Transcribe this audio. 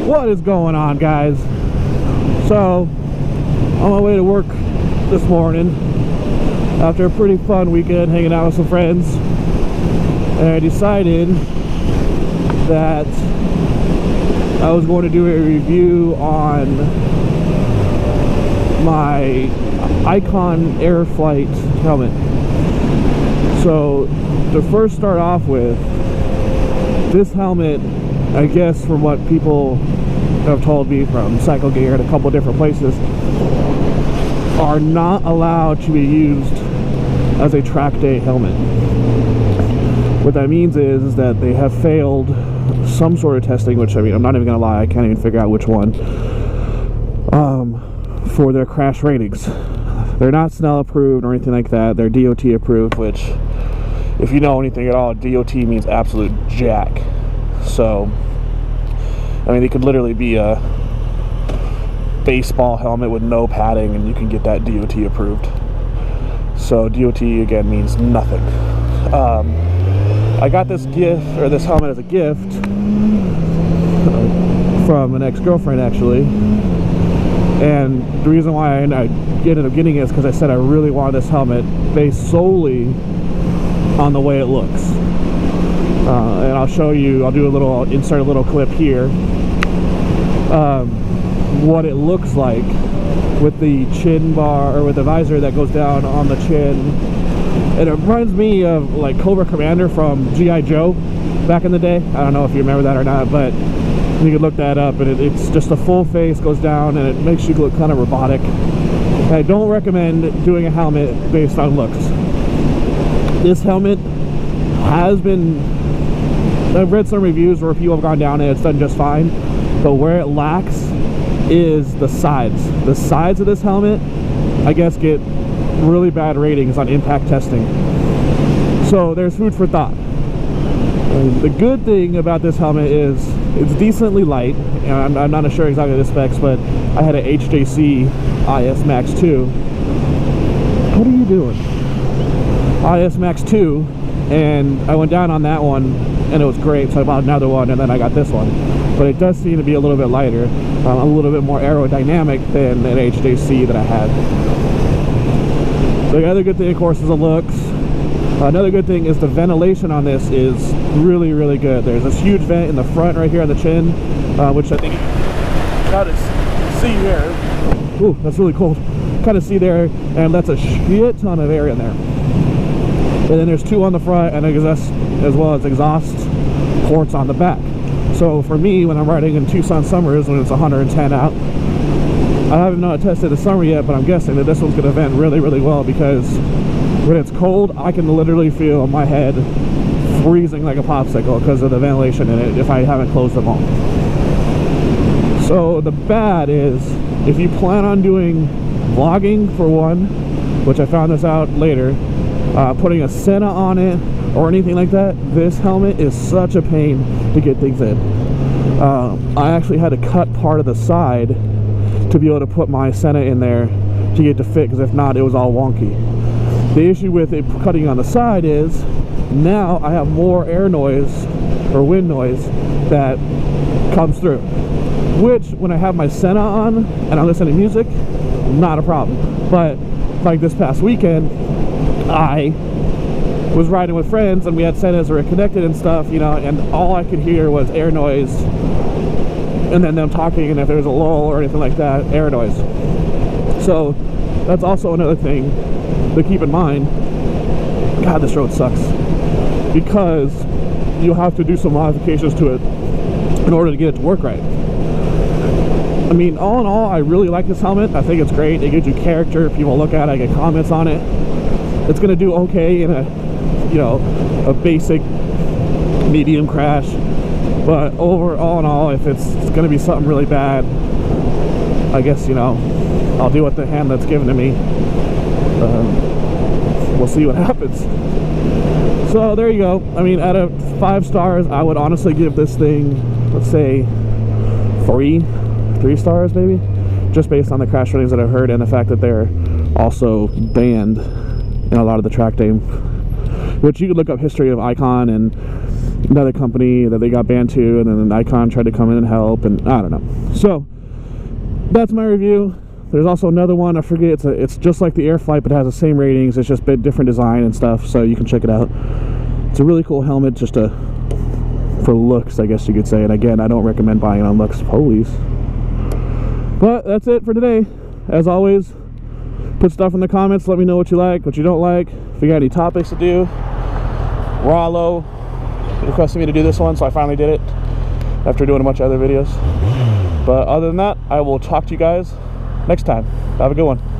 What is going on, guys? So, on my way to work this morning, after a pretty fun weekend hanging out with some friends, and I decided that I was going to do a review on my Icon Airflite helmet. So, to first start off with, this helmet, I guess from what people have told me from Cycle Gear and a couple different places, are not allowed to be used as a track day helmet. What that means is that they have failed some sort of testing, which, I mean, I'm not even gonna lie, I can't even figure out which one, for their crash ratings. They're not Snell approved or anything like that. They're DOT approved, which, if you know anything at all, DOT means absolute jack. So, I mean, it could literally be a baseball helmet with no padding and you can get that DOT approved. So DOT again means nothing. I got this gift, or this helmet as a gift, from an ex-girlfriend actually, and the reason why I ended up getting it is because I said I really wanted this helmet based solely on the way it looks. And I'll show you, I'll insert a little clip here, what it looks like with the chin bar, or with the visor that goes down on the chin. And it reminds me of like Cobra Commander from G.I. Joe back in the day. I don't know if you remember that or not, but you could look that up, and it's just a full face goes down and it makes you look kind of robotic. I don't recommend doing a helmet based on looks. This helmet has been, I've read some reviews where people have gone down and it's done just fine, but where it lacks is the sides. The sides of this helmet, I guess, get really bad ratings on impact testing. So there's food for thought. The good thing about this helmet is it's decently light, and I'm not sure exactly the specs, but I had an HJC IS Max 2. What are you doing? IS Max 2, and I went down on that one and it was great, so I bought another one and then I got this one. But it does seem to be a little bit lighter, a little bit more aerodynamic than an HJC that I had. The other good thing, of course, is the looks. Another good thing is the ventilation on this is really, really good. There's this huge vent in the front right here on the chin, which I think you can kind of see there. Ooh, that's really cold. Kind of see there, and that's a shit ton of air in there. And then there's two on the front, and as well as exhaust ports on the back. So for me, when I'm riding in Tucson summers when it's 110 out, I haven't not tested the summer yet, but I'm guessing that this one's going to vent really, really well, because when it's cold, I can literally feel my head freezing like a popsicle because of the ventilation in it if I haven't closed them all. So the bad is, if you plan on doing vlogging for one, which I found this out later, putting a Senna on it or anything like that, this helmet is such a pain to get things in. I actually had to cut part of the side to be able to put my Senna in there to get it to fit, because if not, it was all wonky. The issue with it cutting on the side is now I have more air noise or wind noise that comes through, which when I have my Senna on and I listen to music, not a problem. But like this past weekend, I was riding with friends and we had Sennas that were connected and stuff, you know, and all I could hear was air noise, and then them talking, and if there was a lull or anything like that, air noise. So that's also another thing to keep in mind. God, this road sucks, because you'll have to do some modifications to it in order to get it to work right. I mean, all in all, I really like this helmet. I think it's great. It gives you character. People look at it, I get comments on it. It's going to do okay in a, you know, a basic medium crash. But all in all, if it's going to be something really bad, I guess, you know, I'll deal with the hand that's given to me. We'll see what happens. So there you go. I mean, out of 5 stars, I would honestly give this thing, let's say, 3 stars maybe, just based on the crash ratings that I've heard and the fact that they're also banned in a lot of the track day, which you could look up history of Icon, and another company that they got banned to, and then Nikon tried to come in and help, and I don't know. So that's my review. There's also another one, I forget, it's just like the Airflite, but it has the same ratings. It's just a bit different design and stuff, so you can check it out. It's a really cool helmet, just for looks, I guess you could say. And again, I don't recommend buying it on looks, police. But that's it for today. As always, put stuff in the comments. Let me know what you like, what you don't like. If you got any topics to do. Rollo requested me to do this one, so I finally did it after doing a bunch of other videos. But other than that, I will talk to you guys next time. Have a good one.